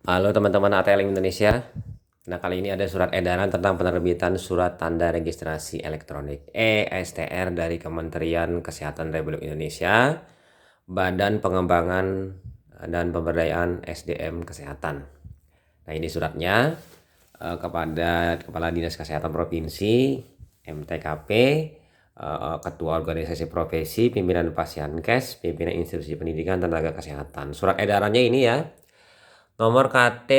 Halo teman-teman ATL Indonesia. Nah, kali ini ada surat edaran tentang penerbitan surat tanda registrasi elektronik (ESTR) dari Kementerian Kesehatan Republik Indonesia, Badan Pengembangan dan Pemberdayaan SDM Kesehatan. Nah, ini suratnya kepada Kepala Dinas Kesehatan Provinsi, MTKP, Ketua Organisasi Profesi, Pimpinan Pasienkes, Pimpinan Institusi Pendidikan Tenaga Kesehatan. Surat edarannya ini ya. Nomor KT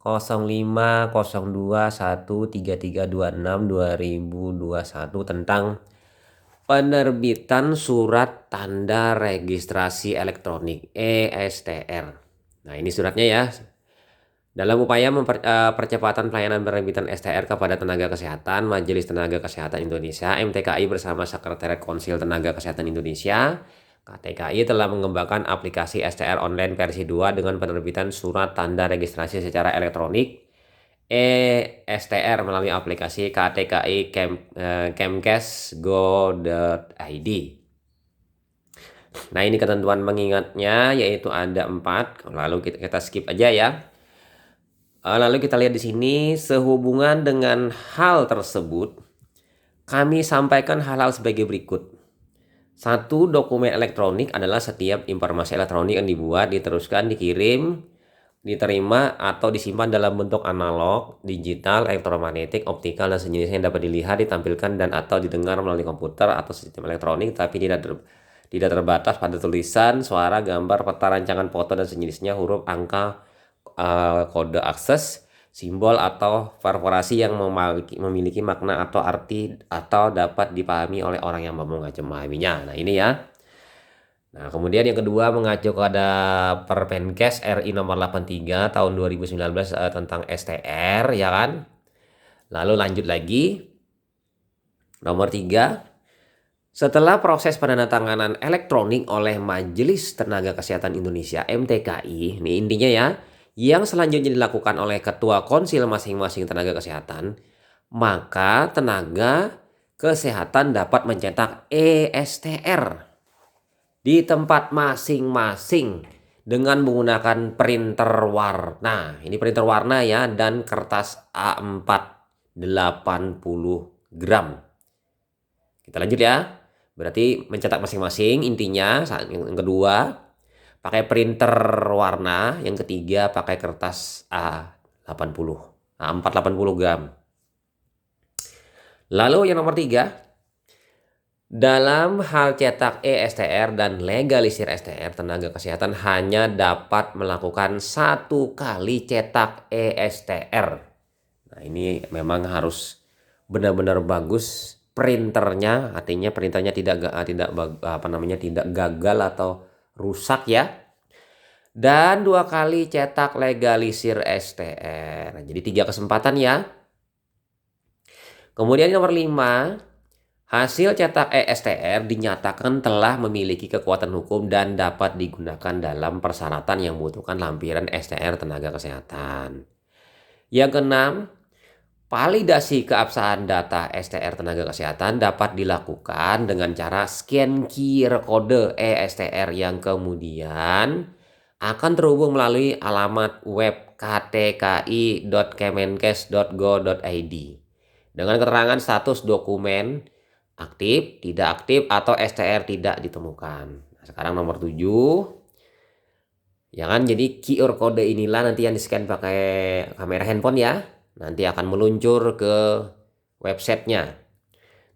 0502133262 tentang penerbitan surat tanda registrasi elektronik (ESTR). Nah, ini suratnya ya. Dalam upaya percepatan pelayanan penerbitan STR kepada tenaga kesehatan, Majelis Tenaga Kesehatan Indonesia (MTKI) bersama Sekretariat Konsil Tenaga Kesehatan Indonesia (KTKI) telah mengembangkan aplikasi STR online versi 2 dengan penerbitan surat tanda registrasi secara elektronik (ESTR) melalui aplikasi KTKI Kemkes Go.id. Nah, ini ketentuan mengingatnya yaitu ada 4. Lalu kita skip aja ya. Lalu kita lihat di sini, sehubungan dengan hal tersebut, kami sampaikan hal-hal sebagai berikut. 1. Dokumen elektronik adalah setiap informasi elektronik yang dibuat, diteruskan, dikirim, diterima, atau disimpan dalam bentuk analog, digital, elektromagnetik, optikal, dan sejenisnya yang dapat dilihat, ditampilkan, dan atau didengar melalui komputer atau sistem elektronik, tapi tidak terbatas pada tulisan, suara, gambar, peta, rancangan foto, dan sejenisnya, huruf, angka, kode akses, simbol atau perforasi yang memiliki makna atau arti atau dapat dipahami oleh orang yang memahaminya. Nah, ini ya. Nah, kemudian yang kedua mengacu pada Permenkes RI nomor 83 tahun 2019 tentang STR ya kan. Lalu lanjut lagi. Nomor 3, setelah proses penandatanganan elektronik oleh Majelis Tenaga Kesehatan Indonesia (MTKI), ini intinya ya, yang selanjutnya dilakukan oleh Ketua Konsil masing-masing tenaga kesehatan, maka tenaga kesehatan dapat mencetak ESTR di tempat masing-masing dengan menggunakan printer warna. Ini printer warna ya, dan kertas A4 80 gram. Kita lanjut ya. Berarti mencetak masing-masing intinya. Yang kedua pakai printer warna, yang ketiga pakai kertas A80, A4 80 gram. Lalu yang nomor 3, dalam hal cetak ESTR dan legalisir STR, tenaga kesehatan hanya dapat melakukan 1 kali cetak ESTR. Nah, ini memang harus benar-benar bagus printernya, artinya printernya tidak gagal atau rusak ya. Dan 2 kali cetak legalisir STR. Jadi 3 kesempatan ya. Kemudian nomor 5, hasil cetak ESTR dinyatakan telah memiliki kekuatan hukum dan dapat digunakan dalam persyaratan yang membutuhkan lampiran STR tenaga kesehatan. Yang keenam, validasi keabsahan data STR tenaga kesehatan dapat dilakukan dengan cara scan QR kode ESTR yang kemudian akan terhubung melalui alamat web ktki.kemenkes.go.id dengan keterangan status dokumen aktif, tidak aktif, atau STR tidak ditemukan. Nah, sekarang nomor 7. Ya kan, jadi QR kode inilah nanti yang di-scan pakai kamera handphone ya. Nanti akan meluncur ke websitenya.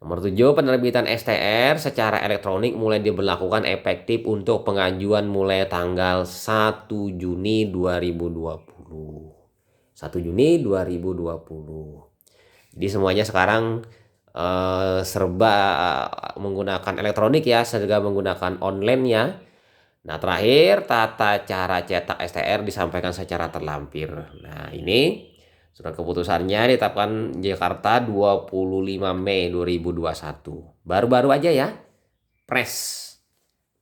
Nomor 7, penerbitan STR secara elektronik mulai diberlakukan efektif untuk pengajuan mulai tanggal 1 Juni 2020. 1 Juni 2020. Jadi semuanya sekarang serba menggunakan elektronik ya, serba menggunakan online ya. Nah, terakhir tata cara cetak STR disampaikan secara terlampir. Nah, ini surat keputusannya ditetapkan Jakarta 25 Mei 2021. Baru-baru aja ya, pres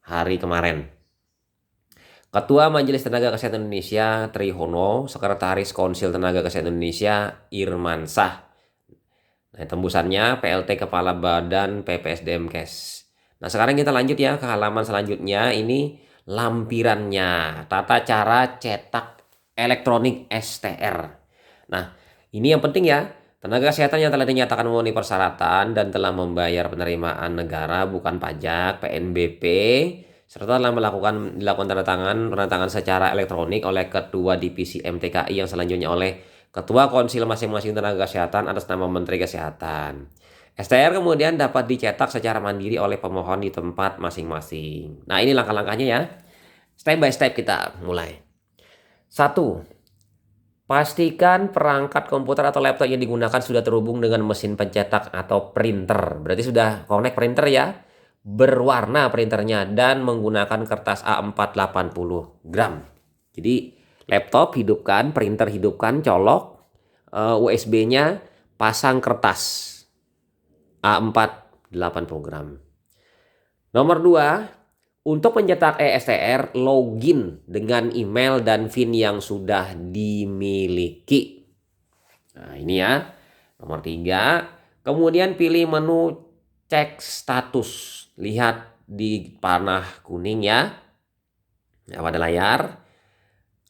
hari kemarin. Ketua Majelis Tenaga Kesehatan Indonesia Trihono, Sekretaris Konsil Tenaga Kesehatan Indonesia Irmansyah. Nah, tembusannya PLT Kepala Badan PPSDMkes. Nah, sekarang kita lanjut ya ke halaman selanjutnya. Ini lampirannya, tata cara cetak elektronik STR. Nah, ini yang penting ya. Tenaga kesehatan yang telah dinyatakan memenuhi persyaratan dan telah membayar penerimaan negara bukan pajak (PNBP) serta telah dilakukan tanda tangan secara elektronik oleh Ketua Divisi MTKI yang selanjutnya oleh Ketua Konsil masing-masing tenaga kesehatan atas nama Menteri Kesehatan. STR kemudian dapat dicetak secara mandiri oleh pemohon di tempat masing-masing. Nah, ini langkah-langkahnya ya. Step by step kita mulai. 1. Pastikan perangkat komputer atau laptop yang digunakan sudah terhubung dengan mesin pencetak atau printer. Berarti sudah connect printer ya. Berwarna printernya dan menggunakan kertas A4 80 gram. Jadi laptop hidupkan, printer hidupkan, colok, USB-nya pasang kertas A4 80 gram. Nomor 2. Untuk mencetak ESTR, login dengan email dan PIN yang sudah dimiliki. Nah, ini ya. Nomor 3. Kemudian pilih menu cek status. Lihat di panah kuning ya. Pada layar.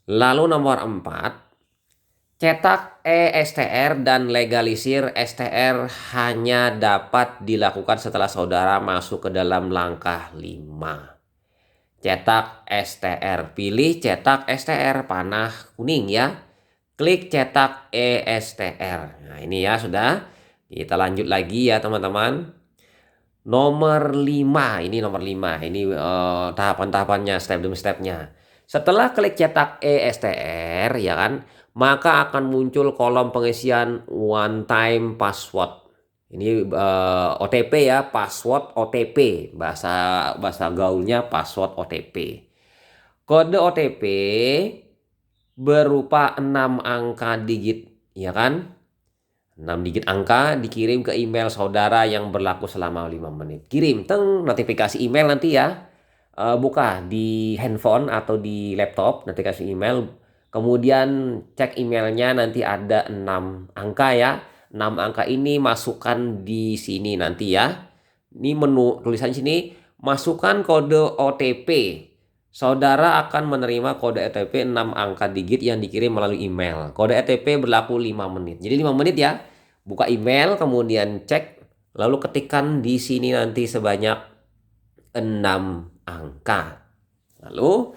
Lalu nomor 4. Cetak ESTR dan legalisir STR hanya dapat dilakukan setelah saudara masuk ke dalam langkah 5. Cetak STR, pilih cetak STR panah kuning ya. Klik cetak ESTR. Nah, ini ya sudah. Kita lanjut lagi ya teman-teman. Nomor 5, ini nomor 5. Ini tahapan-tahapannya, step demi stepnya. Setelah klik cetak ESTR ya kan, maka akan muncul kolom pengisian one time password. Ini OTP ya, password OTP, bahasa gaulnya password OTP. Kode OTP berupa 6 angka digit, ya kan? 6 digit angka dikirim ke email saudara yang berlaku selama 5 menit. Kirim, notifikasi email nanti ya. Buka di handphone atau di laptop, notifikasi email. Kemudian cek emailnya, nanti ada 6 angka ya. 6 angka ini masukkan di sini nanti ya. Ini menu tulisan sini, masukkan kode OTP. Saudara akan menerima kode OTP 6 angka digit yang dikirim melalui email. Kode OTP berlaku 5 menit. Jadi 5 menit ya. Buka email, kemudian cek, lalu ketikkan di sini nanti sebanyak 6 angka. Lalu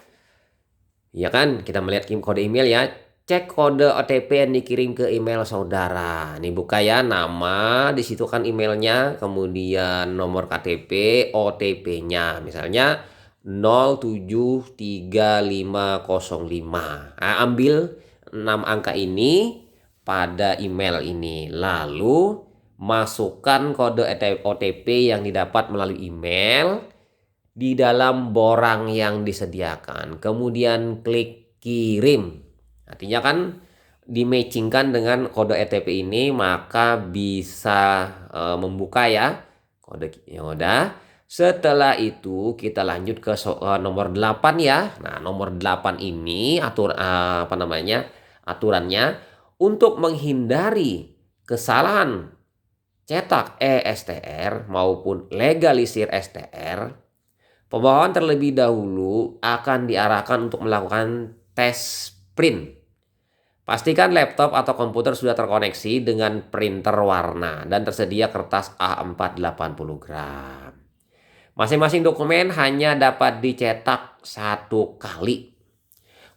ya kan, kita melihat kode email ya. Cek kode OTP yang dikirim ke email saudara. Ini buka ya, nama, di situ kan emailnya, kemudian nomor KTP, OTP-nya. Misalnya 073505. Nah, ambil 6 angka ini pada email ini. Lalu masukkan kode OTP yang didapat melalui email di dalam borang yang disediakan. Kemudian klik kirim. Artinya kan dimatchingkan dengan kode OTP ini, maka bisa membuka ya kode. Ya udah. Setelah itu kita lanjut ke nomor 8 ya. Nah, nomor 8 ini aturannya untuk menghindari kesalahan cetak ESTR maupun legalisir STR, pemohon terlebih dahulu akan diarahkan untuk melakukan tes print. Pastikan laptop atau komputer sudah terkoneksi dengan printer warna dan tersedia kertas A4 80 gram. Masing-masing dokumen hanya dapat dicetak 1 kali.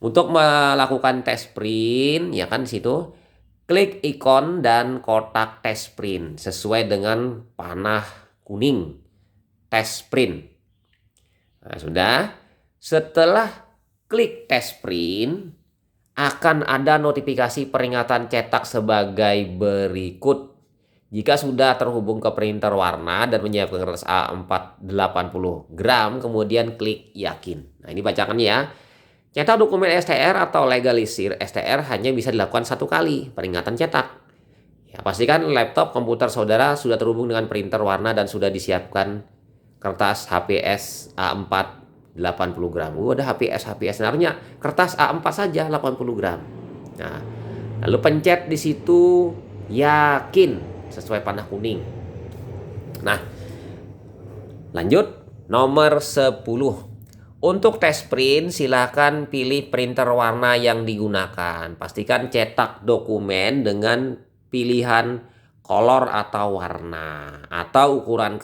Untuk melakukan tes print, ya kan di situ klik ikon dan kotak tes print sesuai dengan panah kuning tes print. Nah, sudah. Setelah klik tes print, akan ada notifikasi peringatan cetak sebagai berikut. Jika sudah terhubung ke printer warna dan menyiapkan kertas A4 80 gram, kemudian klik yakin. Nah, ini bacakannya ya. Cetak dokumen STR atau legalisir STR hanya bisa dilakukan 1 kali peringatan cetak. Ya, pastikan laptop komputer saudara sudah terhubung dengan printer warna dan sudah disiapkan kertas HPS A4 80 gram. Ada HPS sebenarnya kertas A4 saja 80 gram. Nah, lalu pencet di situ yakin sesuai panah kuning. Nah, lanjut nomor 10. Untuk tes print, silakan pilih printer warna yang digunakan. Pastikan cetak dokumen dengan pilihan kolor atau warna atau ukuran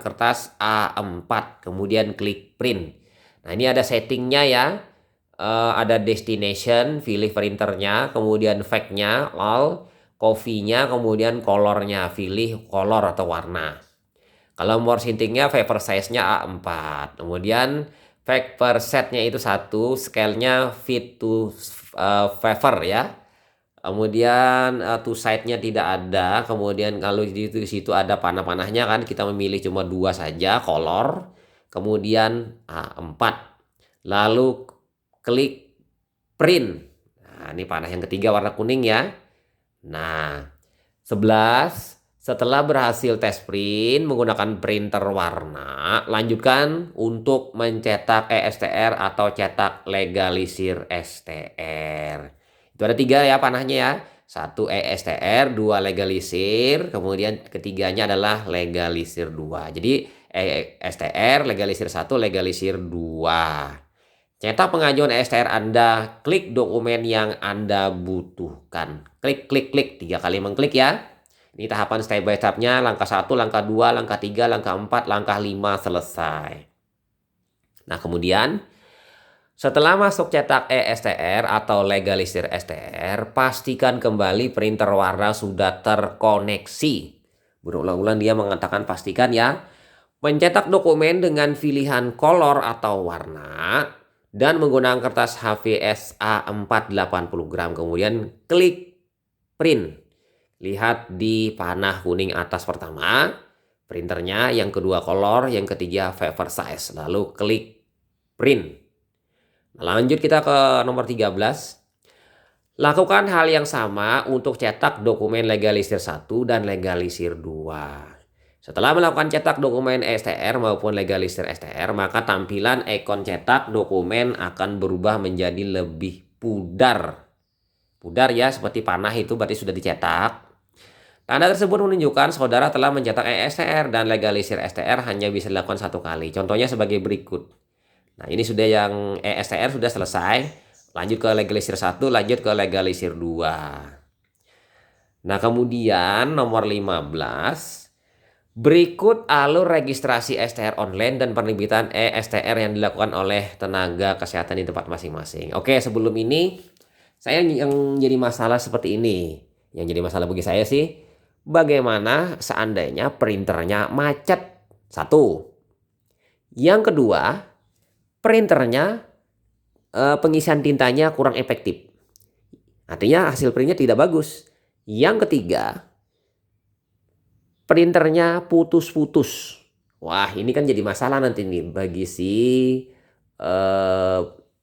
kertas A4. Kemudian klik print. Nah, ini ada settingnya ya. Ada destination, pilih printernya, kemudian fact-nya, all, coffee-nya, kemudian color-nya, pilih color atau warna. Kalau more sintingnya paper size-nya A4. Kemudian paper set-nya itu 1, scale-nya fit to favor ya. Kemudian to side-nya tidak ada. Kemudian kalau di situ ada panah-panahnya kan, kita memilih cuma 2 saja, color. Kemudian A4. Lalu klik print. Nah, ini panah yang ketiga warna kuning ya. Nah, 11. Setelah berhasil tes print menggunakan printer warna, lanjutkan untuk mencetak ESTR atau cetak legalisir STR. Itu ada 3 ya panahnya ya. 1 ESTR, 2 legalisir, kemudian ketiganya adalah legalisir 2. Jadi ESTR, legalisir 1, legalisir 2. Cetak pengajuan ESTR Anda, klik dokumen yang Anda butuhkan. Klik, klik, klik, 3 kali mengklik ya. Ini tahapan step by step-nya, langkah 1, langkah 2, langkah 3, langkah 4, langkah 5 selesai. Nah, kemudian setelah masuk cetak ESTR atau legalisir STR, pastikan kembali printer warna sudah terkoneksi. Berulang-ulang dia mengatakan pastikan ya. Mencetak dokumen dengan pilihan kolor atau warna dan menggunakan kertas HVS A4 80 gram. Kemudian klik print. Lihat di panah kuning atas pertama, printernya, yang kedua color, yang ketiga paper size. Lalu klik print. Nah, lanjut kita ke nomor 13. Lakukan hal yang sama untuk cetak dokumen legalisir 1 dan legalisir 2. Setelah melakukan cetak dokumen STR maupun legalisir STR, maka tampilan ikon cetak dokumen akan berubah menjadi lebih pudar. Pudar ya, seperti panah itu berarti sudah dicetak. Tanda tersebut menunjukkan saudara telah mencetak ESTR dan legalisir STR hanya bisa dilakukan 1 kali. Contohnya sebagai berikut. Nah, ini sudah yang ESTR sudah selesai. Lanjut ke legalisir 1, lanjut ke legalisir 2. Nah, kemudian nomor 15. Berikut alur registrasi STR online dan penerbitan ESTR yang dilakukan oleh tenaga kesehatan di tempat masing-masing. Oke, sebelum ini saya yang jadi masalah seperti ini. Yang jadi masalah bagi saya sih, bagaimana seandainya printernya macet? 1. Yang kedua, printernya pengisian tintanya kurang efektif. Artinya hasil printnya tidak bagus. Yang ketiga, printernya putus-putus. Wah, ini kan jadi masalah nanti nih bagi si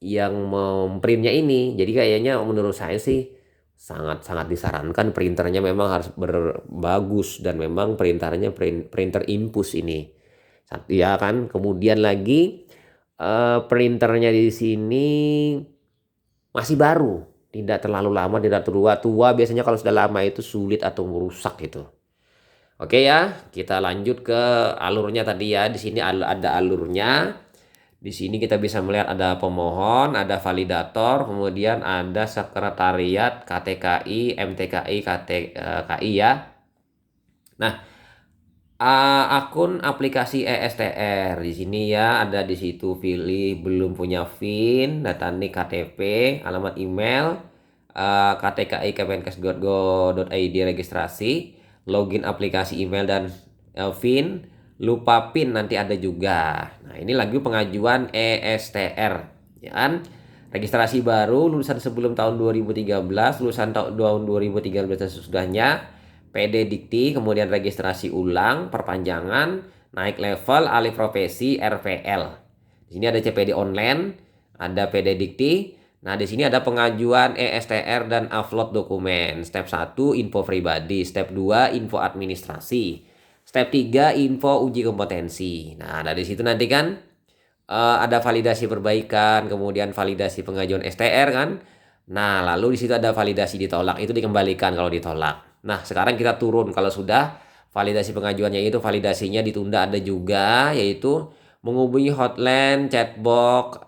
yang memprintnya ini. Jadi kayaknya menurut saya sih sangat-sangat disarankan printernya memang harus berbagus dan memang printernya printer Impus ini. Ya kan, kemudian lagi printernya di sini masih baru, tidak terlalu lama, tidak tua. Tua biasanya kalau sudah lama itu sulit atau merusak gitu. Oke ya, kita lanjut ke alurnya tadi ya. Di sini ada alurnya. Di sini kita bisa melihat ada pemohon, ada validator, kemudian ada sekretariat, KTKI, MTKI, KTKI ya. Nah, akun aplikasi ESTR di sini ya, ada di situ pilih belum punya PIN, data NIK KTP, alamat email, KTKI kemenkes.go.id registrasi, login aplikasi email dan PIN. Lupa PIN nanti ada juga. Nah, ini lagi pengajuan ESTR ya kan. Registrasi baru, lulusan sebelum tahun 2013, lulusan tahun 2013 dan sesudahnya, PD Dikti, kemudian registrasi ulang, perpanjangan, naik level, alih profesi, RPL. Di sini ada CPD online, ada PD Dikti. Nah, di sini ada pengajuan ESTR dan upload dokumen. Step 1 info pribadi, step 2 info administrasi. Step 3 info uji kompetensi. Nah, dari situ nanti kan ada validasi perbaikan, kemudian validasi pengajuan STR kan. Nah, lalu di situ ada validasi ditolak, itu dikembalikan kalau ditolak. Nah, sekarang kita turun kalau sudah validasi pengajuannya itu validasinya ditunda, ada juga yaitu menghubungi hotline, chatbot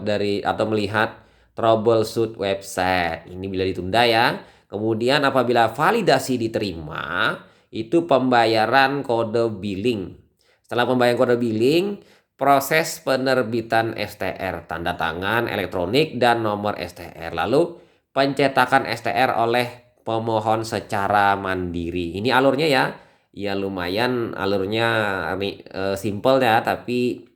dari atau melihat troubleshoot website. Ini bila ditunda ya. Kemudian apabila validasi diterima, itu pembayaran kode billing. Setelah pembayaran kode billing, proses penerbitan STR, tanda tangan elektronik dan nomor STR. Lalu pencetakan STR oleh pemohon secara mandiri. Ini alurnya ya. Ya lumayan alurnya simple ya, tapi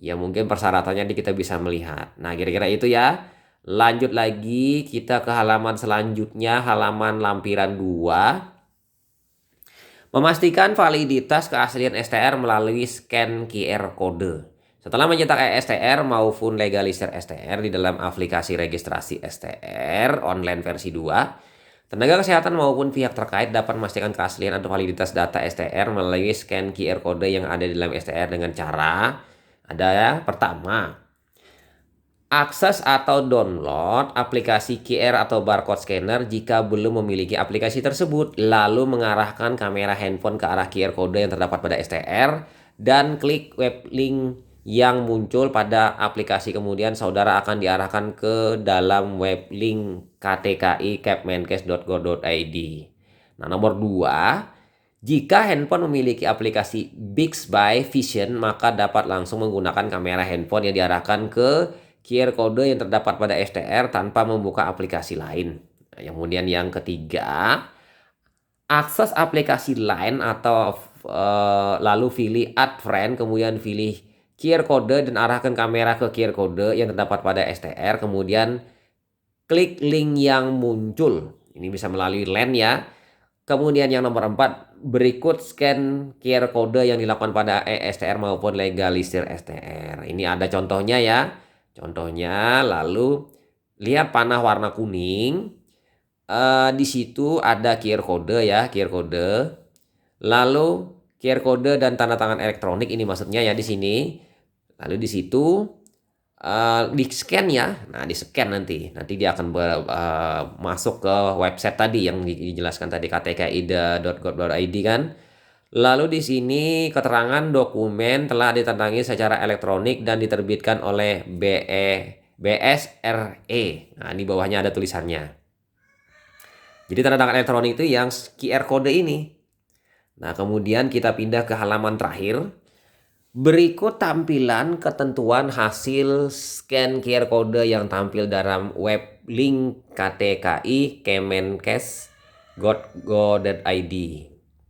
ya mungkin persyaratannya kita bisa melihat. Nah, kira-kira itu ya. Lanjut lagi kita ke halaman selanjutnya, halaman lampiran 2. Memastikan validitas keaslian STR melalui scan QR kode. Setelah mencetak STR maupun legalisir STR di dalam aplikasi registrasi STR online versi 2, tenaga kesehatan maupun pihak terkait dapat memastikan keaslian atau validitas data STR melalui scan QR kode yang ada di dalam STR dengan cara ada ya, pertama, akses atau download aplikasi QR atau barcode scanner jika belum memiliki aplikasi tersebut, lalu mengarahkan kamera handphone ke arah QR kode yang terdapat pada STR dan klik web link yang muncul pada aplikasi. Kemudian saudara akan diarahkan ke dalam web link ktki.kepmenkes.go.id. Nah, nomor 2, jika handphone memiliki aplikasi Bixby Vision, maka dapat langsung menggunakan kamera handphone yang diarahkan ke QR kode yang terdapat pada STR tanpa membuka aplikasi lain. Nah, kemudian yang ketiga, akses aplikasi lain atau lalu pilih add friend, kemudian pilih QR kode dan arahkan kamera ke QR kode yang terdapat pada STR, kemudian klik link yang muncul. Ini bisa melalui LAN ya. Kemudian yang nomor 4, berikut scan QR kode yang dilakukan pada STR maupun legalisir STR. Ini ada contohnya ya. Contohnya, lalu lihat panah warna kuning. Di situ ada QR kode ya, QR kode. Lalu QR kode dan tanda tangan elektronik, ini maksudnya ya di sini. Lalu di situ di scan ya. Nah, di scan nanti dia akan masuk ke website tadi yang dijelaskan tadi, ktki.go.id kan. Lalu di sini keterangan dokumen telah ditandai secara elektronik dan diterbitkan oleh BSRE. Nah, di bawahnya ada tulisannya. Jadi tanda tangan elektronik itu yang QR kode ini. Nah, kemudian kita pindah ke halaman terakhir. Berikut tampilan ketentuan hasil scan QR kode yang tampil dalam web link ktki kemenkes.go.id.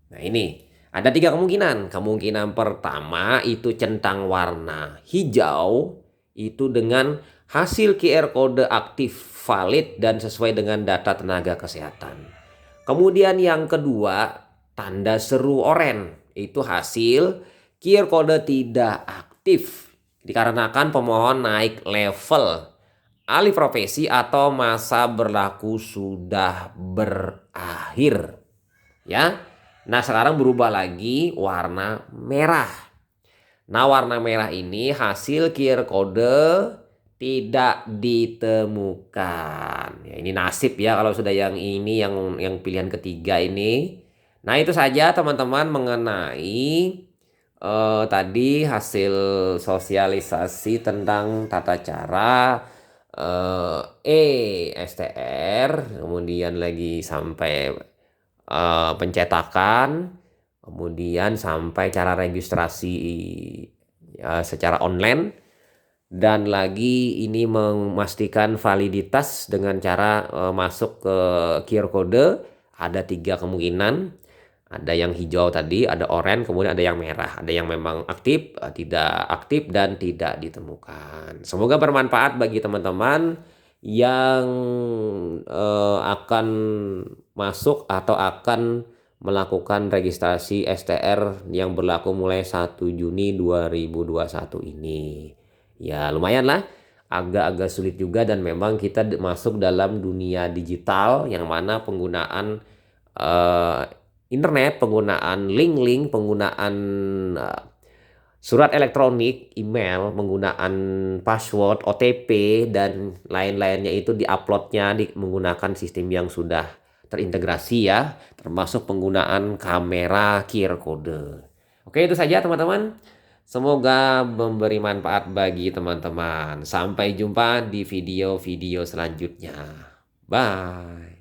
Nah, ini ada 3 kemungkinan. Kemungkinan pertama itu centang warna hijau, itu dengan hasil QR kode aktif, valid, dan sesuai dengan data tenaga kesehatan. Kemudian yang kedua, tanda seru oranye, itu hasil QR kode tidak aktif dikarenakan pemohon naik level, alih profesi, atau masa berlaku sudah berakhir. Ya. Nah, sekarang berubah lagi warna merah. Nah, warna merah ini hasil QR kode tidak ditemukan. Ya, ini nasib ya kalau sudah yang ini yang pilihan ketiga ini. Nah, itu saja teman-teman mengenai tadi hasil sosialisasi tentang tata cara STR, kemudian lagi sampai pencetakan, kemudian sampai cara registrasi secara online, dan lagi ini memastikan validitas dengan cara masuk ke QR kode. Ada 3 kemungkinan, ada yang hijau tadi, ada oranye, kemudian ada yang merah, ada yang memang aktif, tidak aktif, dan tidak ditemukan. Semoga bermanfaat bagi teman-teman yang akan masuk atau akan melakukan registrasi STR yang berlaku mulai 1 Juni 2021 ini. Ya lumayan lah, agak-agak sulit juga, dan memang kita masuk dalam dunia digital yang mana penggunaan internet, penggunaan link-link, penggunaan surat elektronik, email, penggunaan password, OTP, dan lain-lainnya itu diuploadnya menggunakan sistem yang sudah terintegrasi ya, termasuk penggunaan kamera QR kode. Oke, itu saja teman-teman. Semoga memberi manfaat bagi teman-teman. Sampai jumpa di video-video selanjutnya. Bye.